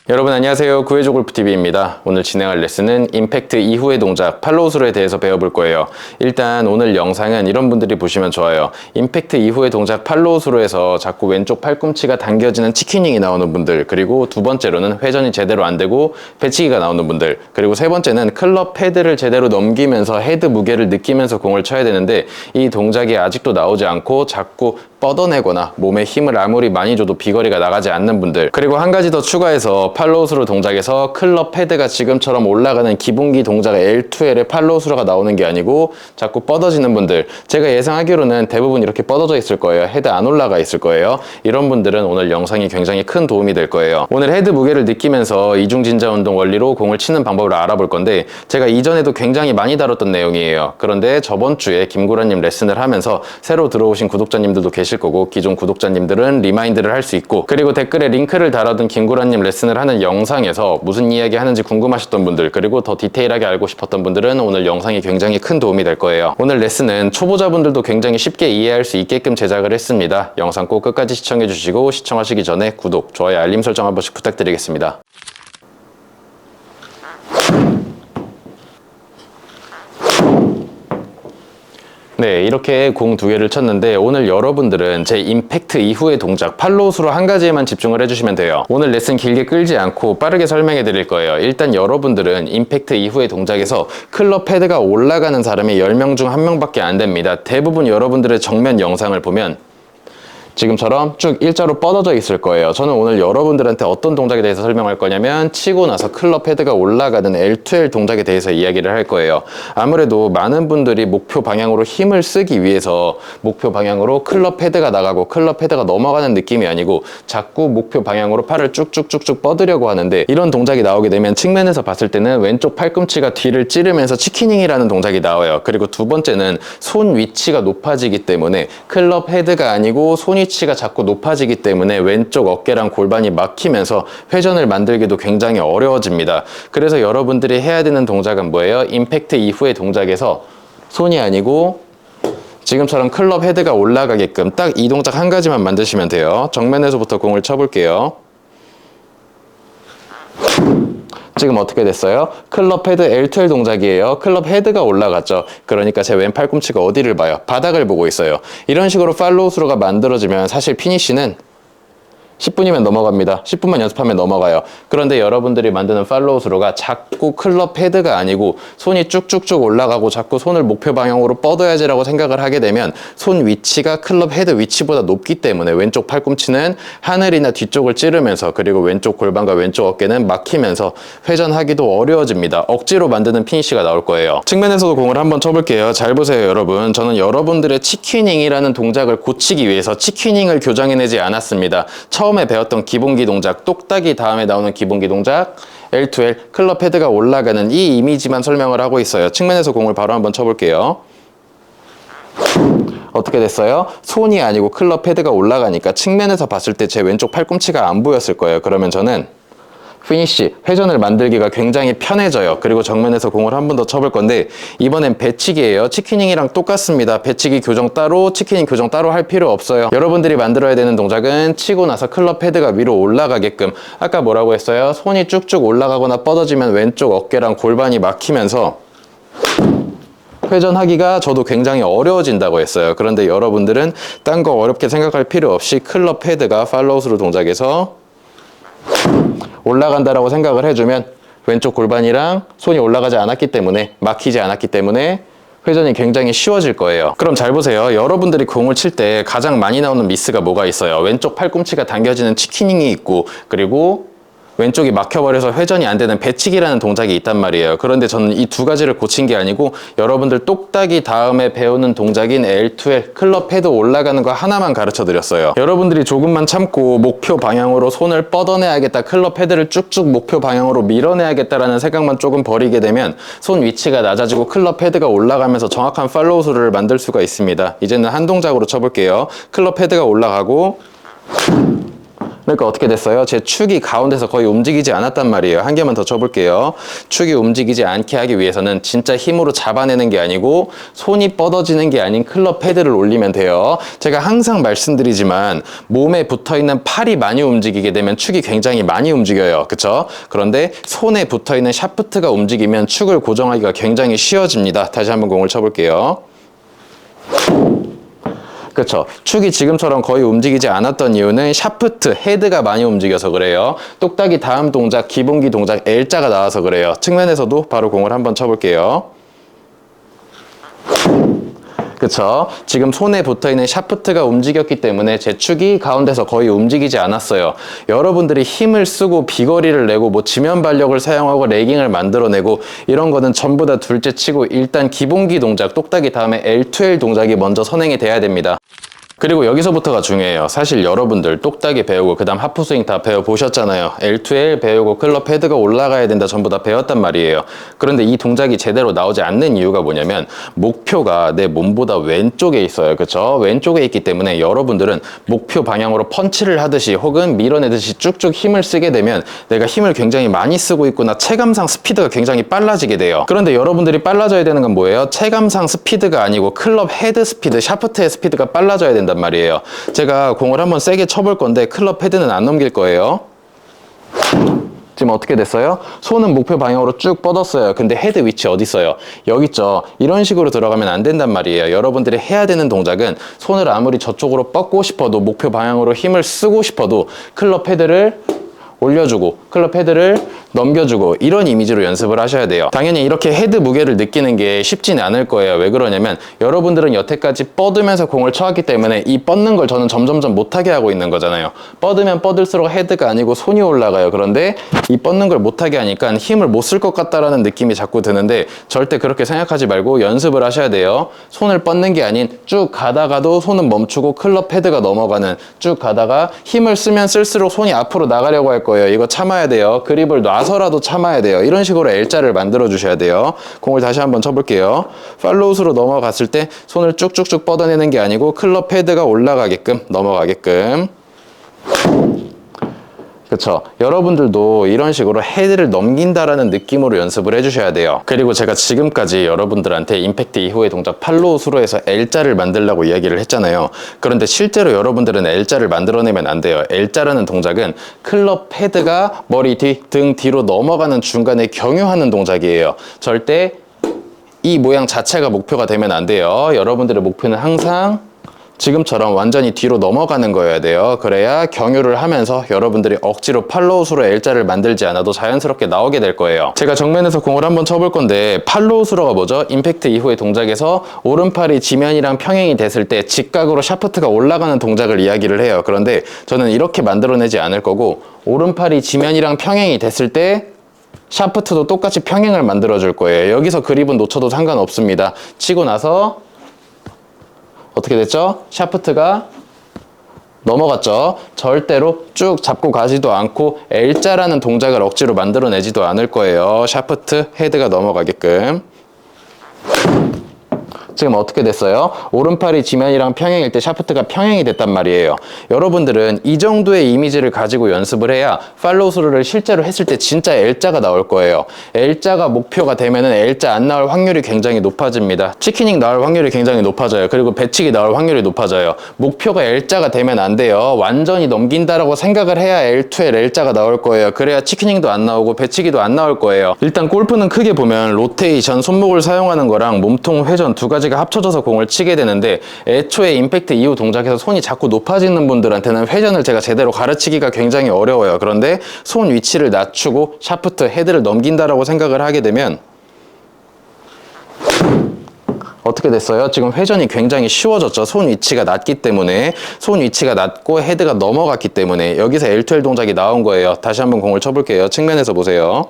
여러분 안녕하세요. 구해줘 골프TV입니다. 오늘 진행할 레슨은 임팩트 이후의 동작 팔로우 스루에 대해서 배워볼 거예요. 일단 오늘 영상은 이런 분들이 보시면 좋아요. 임팩트 이후의 동작 팔로우 스루에서 자꾸 왼쪽 팔꿈치가 당겨지는 치킨닝이 나오는 분들, 그리고 두 번째로는 회전이 제대로 안 되고 배치기가 나오는 분들, 그리고 세 번째는 클럽 헤드를 제대로 넘기면서 헤드 무게를 느끼면서 공을 쳐야 되는데 이 동작이 아직도 나오지 않고 자꾸 뻗어내거나 몸에 힘을 아무리 많이 줘도 비거리가 나가지 않는 분들, 그리고 한 가지 더 추가해서 팔로우 스루 동작에서 클럽 헤드가 지금처럼 올라가는 기본기 동작 L2L의 팔로우 스루가 나오는 게 아니고 자꾸 뻗어지는 분들, 제가 예상하기로는 대부분 이렇게 뻗어져 있을 거예요. 헤드 안 올라가 있을 거예요. 이런 분들은 오늘 영상이 굉장히 큰 도움이 될 거예요. 오늘 헤드 무게를 느끼면서 이중진자 운동 원리로 공을 치는 방법을 알아볼 건데, 제가 이전에도 굉장히 많이 다뤘던 내용이에요. 그런데 저번 주에 김구라님 레슨을 하면서 새로 들어오신 구독자님들도 계실 거고, 기존 구독자님들은 리마인드를 할 수 있고, 그리고 댓글에 링크를 달아둔 김구라님 레슨을 하는 영상에서 무슨 이야기 하는지 궁금하셨던 분들, 그리고 더 디테일하게 알고 싶었던 분들은 오늘 영상이 굉장히 큰 도움이 될 거예요. 오늘 레슨은 초보자분들도 굉장히 쉽게 이해할 수 있게끔 제작을 했습니다. 영상 꼭 끝까지 시청해 주시고, 시청하시기 전에 구독, 좋아요, 알림 설정 한 번씩 부탁드리겠습니다. 네, 이렇게 공 두 개를 쳤는데 오늘 여러분들은 제 임팩트 이후의 동작 팔로우 스루 한 가지에만 집중을 해주시면 돼요. 오늘 레슨 길게 끌지 않고 빠르게 설명해 드릴 거예요. 일단 여러분들은 임팩트 이후의 동작에서 클럽 헤드가 올라가는 사람이 10명 중 1명밖에 안 됩니다. 대부분 여러분들의 정면 영상을 보면 지금처럼 쭉 일자로 뻗어져 있을 거예요. 저는 오늘 여러분들한테 어떤 동작에 대해서 설명할 거냐면, 치고 나서 클럽 헤드가 올라가는 L2L 동작에 대해서 이야기를 할 거예요. 아무래도 많은 분들이 목표 방향으로 힘을 쓰기 위해서 목표 방향으로 클럽 헤드가 나가고 클럽 헤드가 넘어가는 느낌이 아니고 자꾸 목표 방향으로 팔을 쭉쭉쭉쭉 뻗으려고 하는데, 이런 동작이 나오게 되면 측면에서 봤을 때는 왼쪽 팔꿈치가 뒤를 찌르면서 치키닝이라는 동작이 나와요. 그리고 두 번째는 손 위치가 높아지기 때문에 클럽 헤드가 아니고 손 위치가 자꾸 높아지기 때문에 왼쪽 어깨랑 골반이 막히면서 회전을 만들기도 굉장히 어려워집니다. 그래서 여러분들이 해야 되는 동작은 뭐예요? 임팩트 이후의 동작에서 손이 아니고 지금처럼 클럽 헤드가 올라가게끔 딱 이 동작 한 가지만 만드시면 돼요. 정면에서부터 공을 쳐볼게요. 지금 어떻게 됐어요? 클럽 헤드 L2L 동작이에요. 클럽 헤드가 올라갔죠. 그러니까 제 왼 팔꿈치가 어디를 봐요? 바닥을 보고 있어요. 이런 식으로 팔로우 스루가 만들어지면 사실 피니쉬는 10분이면 넘어갑니다. 10분만 연습하면 넘어가요. 그런데 여러분들이 만드는 팔로우 스루가 자꾸 클럽 헤드가 아니고 손이 쭉쭉쭉 올라가고 자꾸 손을 목표 방향으로 뻗어야지라고 생각을 하게 되면 손 위치가 클럽 헤드 위치보다 높기 때문에 왼쪽 팔꿈치는 하늘이나 뒤쪽을 찌르면서, 그리고 왼쪽 골반과 왼쪽 어깨는 막히면서 회전하기도 어려워집니다. 억지로 만드는 피니쉬가 나올 거예요. 측면에서도 공을 한번 쳐볼게요. 잘 보세요, 여러분. 저는 여러분들의 치키닝이라는 동작을 고치기 위해서 치키닝을 교정해내지 않았습니다. 처음에 배웠던 기본기 동작, 똑딱이 다음에 나오는 기본기 동작 L2L, 클럽 헤드가 올라가는 이 이미지만 설명을 하고 있어요. 측면에서 공을 바로 한번 쳐볼게요. 어떻게 됐어요? 손이 아니고 클럽 헤드가 올라가니까 측면에서 봤을 때 제 왼쪽 팔꿈치가 안 보였을 거예요. 그러면 저는 피니쉬, 회전을 만들기가 굉장히 편해져요. 그리고 정면에서 공을 한 번 더 쳐볼 건데, 이번엔 배치기예요. 치키닝이랑 똑같습니다. 배치기 교정 따로, 치키닝 교정 따로 할 필요 없어요. 여러분들이 만들어야 되는 동작은 치고 나서 클럽 헤드가 위로 올라가게끔, 아까 뭐라고 했어요? 손이 쭉쭉 올라가거나 뻗어지면 왼쪽 어깨랑 골반이 막히면서 회전하기가 저도 굉장히 어려워진다고 했어요. 그런데 여러분들은 딴 거 어렵게 생각할 필요 없이 클럽 헤드가 팔로우 스루 동작에서 올라간다라고 생각을 해주면 왼쪽 골반이랑 손이 올라가지 않았기 때문에, 막히지 않았기 때문에 회전이 굉장히 쉬워질 거예요. 그럼 잘 보세요. 여러분들이 공을 칠 때 가장 많이 나오는 미스가 뭐가 있어요? 왼쪽 팔꿈치가 당겨지는 치키닝이 있고, 그리고 왼쪽이 막혀버려서 회전이 안 되는 배치기라는 동작이 있단 말이에요. 그런데 저는 이 두 가지를 고친 게 아니고 여러분들 똑딱이 다음에 배우는 동작인 L2L, 클럽 헤드 올라가는 거 하나만 가르쳐 드렸어요. 여러분들이 조금만 참고 목표 방향으로 손을 뻗어내야겠다, 클럽 헤드를 쭉쭉 목표 방향으로 밀어내야겠다라는 생각만 조금 버리게 되면 손 위치가 낮아지고 클럽 헤드가 올라가면서 정확한 팔로우 스루를 만들 수가 있습니다. 이제는 한 동작으로 쳐볼게요. 클럽 헤드가 올라가고 그러니까 어떻게 됐어요? 제 축이 가운데서 거의 움직이지 않았단 말이에요. 한 개만 더 쳐볼게요. 축이 움직이지 않게 하기 위해서는 진짜 힘으로 잡아내는 게 아니고 손이 뻗어지는 게 아닌 클럽 헤드를 올리면 돼요. 제가 항상 말씀드리지만 몸에 붙어있는 팔이 많이 움직이게 되면 축이 굉장히 많이 움직여요. 그쵸? 그런데 손에 붙어있는 샤프트가 움직이면 축을 고정하기가 굉장히 쉬워집니다. 다시 한번 공을 쳐볼게요. 그렇죠. 축이 지금처럼 거의 움직이지 않았던 이유는 샤프트, 헤드가 많이 움직여서 그래요. 똑딱이 다음 동작, 기본기 동작 L자가 나와서 그래요. 측면에서도 바로 공을 한번 쳐볼게요. 그쵸? 지금 손에 붙어있는 샤프트가 움직였기 때문에 제 축이 가운데서 거의 움직이지 않았어요. 여러분들이 힘을 쓰고 비거리를 내고 뭐 지면 발력을 사용하고 레깅을 만들어내고 이런 거는 전부 다 둘째 치고 일단 기본기 동작, 똑딱이 다음에 L2L 동작이 먼저 선행이 돼야 됩니다. 그리고 여기서부터가 중요해요. 사실 여러분들 똑딱이 배우고 그 다음 하프스윙 다 배워보셨잖아요. L2L 배우고 클럽 헤드가 올라가야 된다 전부 다 배웠단 말이에요. 그런데 이 동작이 제대로 나오지 않는 이유가 뭐냐면 목표가 내 몸보다 왼쪽에 있어요. 그쵸? 왼쪽에 있기 때문에 여러분들은 목표 방향으로 펀치를 하듯이 혹은 밀어내듯이 쭉쭉 힘을 쓰게 되면 내가 힘을 굉장히 많이 쓰고 있구나, 체감상 스피드가 굉장히 빨라지게 돼요. 그런데 여러분들이 빨라져야 되는 건 뭐예요? 체감상 스피드가 아니고 클럽 헤드 스피드, 샤프트의 스피드가 빨라져야 된다 말이에요. 제가 공을 한번 세게 쳐볼 건데 클럽 헤드는 안 넘길 거예요. 지금 어떻게 됐어요? 손은 목표 방향으로 쭉 뻗었어요. 근데 헤드 위치 어디 있어요? 여기 있죠. 이런 식으로 들어가면 안 된단 말이에요. 여러분들이 해야 되는 동작은 손을 아무리 저쪽으로 뻗고 싶어도 목표 방향으로 힘을 쓰고 싶어도 클럽 헤드를 올려주고 클럽 헤드를 넘겨주고 이런 이미지로 연습을 하셔야 돼요. 당연히 이렇게 헤드 무게를 느끼는 게 쉽지는 않을 거예요. 왜 그러냐면 여러분들은 여태까지 뻗으면서 공을 쳐왔기 때문에 이 뻗는 걸 저는 점점점 못하게 하고 있는 거잖아요. 뻗으면 뻗을수록 헤드가 아니고 손이 올라가요. 그런데 이 뻗는 걸 못하게 하니까 힘을 못 쓸 것 같다라는 느낌이 자꾸 드는데 절대 그렇게 생각하지 말고 연습을 하셔야 돼요. 손을 뻗는 게 아닌 쭉 가다가도 손은 멈추고 클럽 헤드가 넘어가는, 쭉 가다가 힘을 쓰면 쓸수록 손이 앞으로 나가려고 할 거예요. 이거 참아야 돼요. 그립을 놔서라도 참아야 돼요. 이런 식으로 L자를 만들어 주셔야 돼요. 공을 다시 한번 쳐볼게요. 팔로우스로 넘어갔을 때 손을 쭉쭉쭉 뻗어내는 게 아니고 클럽 헤드가 올라가게끔, 넘어가게끔. 그쵸? 여러분들도 이런 식으로 헤드를 넘긴다라는 느낌으로 연습을 해주셔야 돼요. 그리고 제가 지금까지 여러분들한테 임팩트 이후의 동작 팔로우스로 해서 L자를 만들라고 이야기를 했잖아요. 그런데 실제로 여러분들은 L자를 만들어내면 안 돼요. L자라는 동작은 클럽 헤드가 머리 뒤, 등 뒤로 넘어가는 중간에 경유하는 동작이에요. 절대 이 모양 자체가 목표가 되면 안 돼요. 여러분들의 목표는 항상 지금처럼 완전히 뒤로 넘어가는 거여야 돼요. 그래야 경유를 하면서 여러분들이 억지로 팔로우스로 L자를 만들지 않아도 자연스럽게 나오게 될 거예요. 제가 정면에서 공을 한번 쳐볼 건데 팔로우스로가 뭐죠? 임팩트 이후의 동작에서 오른팔이 지면이랑 평행이 됐을 때 직각으로 샤프트가 올라가는 동작을 이야기를 해요. 그런데 저는 이렇게 만들어내지 않을 거고 오른팔이 지면이랑 평행이 됐을 때 샤프트도 똑같이 평행을 만들어 줄 거예요. 여기서 그립은 놓쳐도 상관없습니다. 치고 나서 어떻게 됐죠? 샤프트가 넘어갔죠? 절대로 쭉 잡고 가지도 않고 L자라는 동작을 억지로 만들어내지도 않을 거예요. 샤프트, 헤드가 넘어가게끔. 지금 어떻게 됐어요? 오른팔이 지면이랑 평행일 때 샤프트가 평행이 됐단 말이에요. 여러분들은 이 정도의 이미지를 가지고 연습을 해야 팔로우스루를 실제로 했을 때 진짜 L자가 나올 거예요. L자가 목표가 되면은 L자 안 나올 확률이 굉장히 높아집니다. 치킨닝 나올 확률이 굉장히 높아져요. 그리고 배치기 나올 확률이 높아져요. 목표가 L자가 되면 안 돼요. 완전히 넘긴다라고 생각을 해야 L2L L자가 나올 거예요. 그래야 치킨닝도 안 나오고 배치기도 안 나올 거예요. 일단 골프는 크게 보면 로테이션, 손목을 사용하는 거랑 몸통 회전 두 가지가 합쳐져서 공을 치게 되는데 애초에 임팩트 이후 동작에서 손이 자꾸 높아지는 분들한테는 회전을 제가 제대로 가르치기가 굉장히 어려워요. 그런데 손 위치를 낮추고 샤프트, 헤드를 넘긴다라고 생각을 하게 되면 어떻게 됐어요? 지금 회전이 굉장히 쉬워졌죠. 손 위치가 낮기 때문에. 손 위치가 낮고 헤드가 넘어갔기 때문에 여기서 L2L 동작이 나온 거예요. 다시 한번 공을 쳐볼게요. 측면에서 보세요.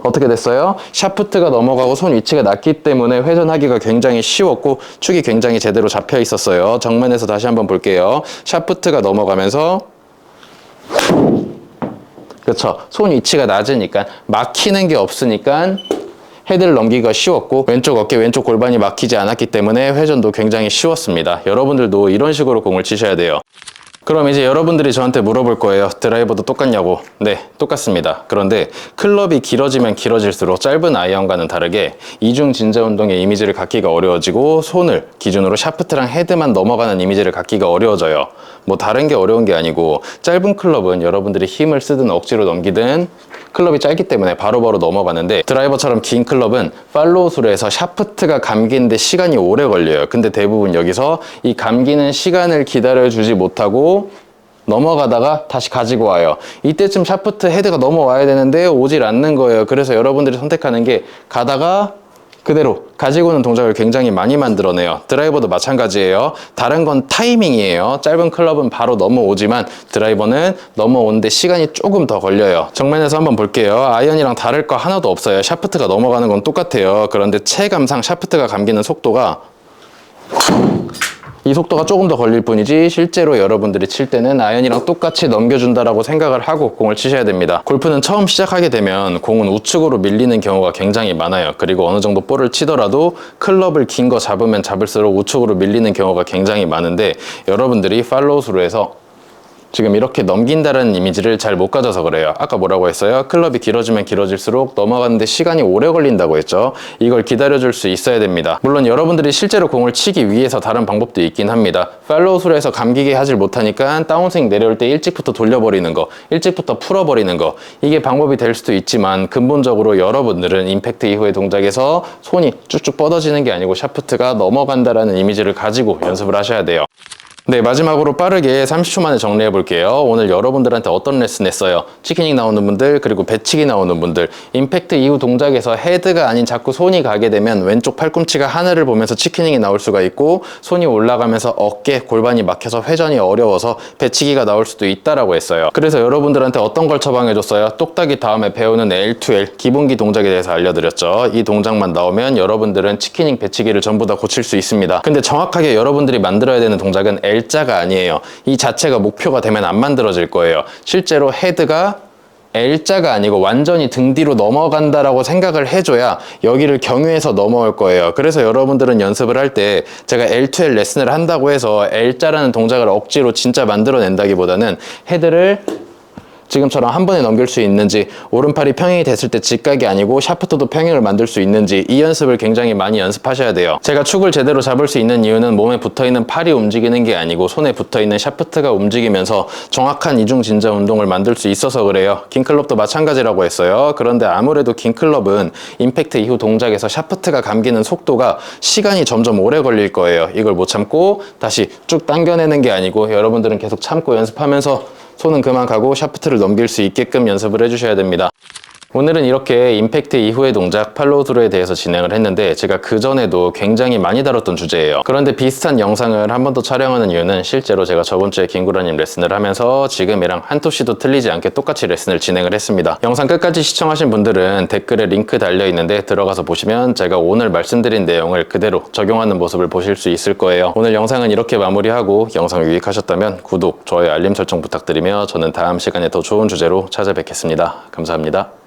어떻게 됐어요? 샤프트가 넘어가고 손 위치가 낮기 때문에 회전하기가 굉장히 쉬웠고 축이 굉장히 제대로 잡혀 있었어요. 정면에서 다시 한번 볼게요. 샤프트가 넘어가면서 그렇죠. 손 위치가 낮으니까 막히는 게 없으니까 헤드를 넘기기가 쉬웠고 왼쪽 어깨, 왼쪽 골반이 막히지 않았기 때문에 회전도 굉장히 쉬웠습니다. 여러분들도 이런 식으로 공을 치셔야 돼요. 그럼 이제 여러분들이 저한테 물어볼 거예요. 드라이버도 똑같냐고. 네, 똑같습니다. 그런데 클럽이 길어지면 길어질수록 짧은 아이언과는 다르게 이중 진자 운동의 이미지를 갖기가 어려워지고 손을 기준으로 샤프트랑 헤드만 넘어가는 이미지를 갖기가 어려워져요. 뭐 다른 게 어려운 게 아니고 짧은 클럽은 여러분들이 힘을 쓰든 억지로 넘기든 클럽이 짧기 때문에 바로바로 넘어가는데 드라이버처럼 긴 클럽은 팔로우 스루에서 샤프트가 감기는데 시간이 오래 걸려요. 근데 대부분 여기서 이 감기는 시간을 기다려주지 못하고 넘어가다가 다시 가지고 와요. 이때쯤 샤프트 헤드가 넘어와야 되는데 오질 않는 거예요. 그래서 여러분들이 선택하는 게 가다가 그대로 가지고 오는 동작을 굉장히 많이 만들어내요. 드라이버도 마찬가지예요. 다른 건 타이밍이에요. 짧은 클럽은 바로 넘어오지만 드라이버는 넘어오는데 시간이 조금 더 걸려요. 정면에서 한번 볼게요. 아이언이랑 다를 거 하나도 없어요. 샤프트가 넘어가는 건 똑같아요. 그런데 체감상 샤프트가 감기는 속도가 이 속도가 조금 더 걸릴 뿐이지 실제로 여러분들이 칠 때는 아이언이랑 똑같이 넘겨준다라고 생각을 하고 공을 치셔야 됩니다. 골프는 처음 시작하게 되면 공은 우측으로 밀리는 경우가 굉장히 많아요. 그리고 어느 정도 볼을 치더라도 클럽을 긴 거 잡으면 잡을수록 우측으로 밀리는 경우가 굉장히 많은데 여러분들이 팔로우 스루에서 지금 이렇게 넘긴다는 이미지를 잘 못 가져서 그래요. 아까 뭐라고 했어요? 클럽이 길어지면 길어질수록 넘어가는데 시간이 오래 걸린다고 했죠. 이걸 기다려줄 수 있어야 됩니다. 물론 여러분들이 실제로 공을 치기 위해서 다른 방법도 있긴 합니다. 팔로우 스루에서 감기게 하질 못하니까 다운스윙 내려올 때 일찍부터 돌려버리는 거, 일찍부터 풀어버리는 거, 이게 방법이 될 수도 있지만 근본적으로 여러분들은 임팩트 이후의 동작에서 손이 쭉쭉 뻗어지는 게 아니고 샤프트가 넘어간다라는 이미지를 가지고 연습을 하셔야 돼요. 네, 마지막으로 빠르게 30초 만에 정리해 볼게요. 오늘 여러분들한테 어떤 레슨 했어요? 치킨닝 나오는 분들, 그리고 배치기 나오는 분들, 임팩트 이후 동작에서 헤드가 아닌 자꾸 손이 가게 되면 왼쪽 팔꿈치가 하늘을 보면서 치킨닝이 나올 수가 있고 손이 올라가면서 어깨, 골반이 막혀서 회전이 어려워서 배치기가 나올 수도 있다라고 했어요. 그래서 여러분들한테 어떤 걸 처방해 줬어요? 똑딱이 다음에 배우는 L2L 기본기 동작에 대해서 알려드렸죠. 이 동작만 나오면 여러분들은 치킨닝, 배치기를 전부 다 고칠 수 있습니다. 근데 정확하게 여러분들이 만들어야 되는 동작은 L자가 아니에요. 이 자체가 목표가 되면 안 만들어질 거예요. 실제로 헤드가 L자가 아니고 완전히 등 뒤로 넘어간다라고 생각을 해줘야 여기를 경유해서 넘어올 거예요. 그래서 여러분들은 연습을 할 때 제가 L2L 레슨을 한다고 해서 L자라는 동작을 억지로 진짜 만들어낸다기보다는 헤드를 지금처럼 한 번에 넘길 수 있는지, 오른팔이 평행이 됐을 때 직각이 아니고 샤프트도 평행을 만들 수 있는지, 이 연습을 굉장히 많이 연습하셔야 돼요. 제가 축을 제대로 잡을 수 있는 이유는 몸에 붙어있는 팔이 움직이는 게 아니고 손에 붙어있는 샤프트가 움직이면서 정확한 이중 진자 운동을 만들 수 있어서 그래요. 긴 클럽도 마찬가지라고 했어요. 그런데 아무래도 긴 클럽은 임팩트 이후 동작에서 샤프트가 감기는 속도가 시간이 점점 오래 걸릴 거예요. 이걸 못 참고 다시 쭉 당겨내는 게 아니고 여러분들은 계속 참고 연습하면서 손은 그만 가고 샤프트를 넘길 수 있게끔 연습을 해주셔야 됩니다. 오늘은 이렇게 임팩트 이후의 동작 팔로우 스루에 대해서 진행을 했는데 제가 그전에도 굉장히 많이 다뤘던 주제예요. 그런데 비슷한 영상을 한 번 더 촬영하는 이유는 실제로 제가 저번주에 김구라님 레슨을 하면서 지금이랑 한토 씨도 틀리지 않게 똑같이 레슨을 진행을 했습니다. 영상 끝까지 시청하신 분들은 댓글에 링크 달려 있는데 들어가서 보시면 제가 오늘 말씀드린 내용을 그대로 적용하는 모습을 보실 수 있을 거예요. 오늘 영상은 이렇게 마무리하고 영상 유익하셨다면 구독, 좋아요, 알림 설정 부탁드리며 저는 다음 시간에 더 좋은 주제로 찾아뵙겠습니다. 감사합니다.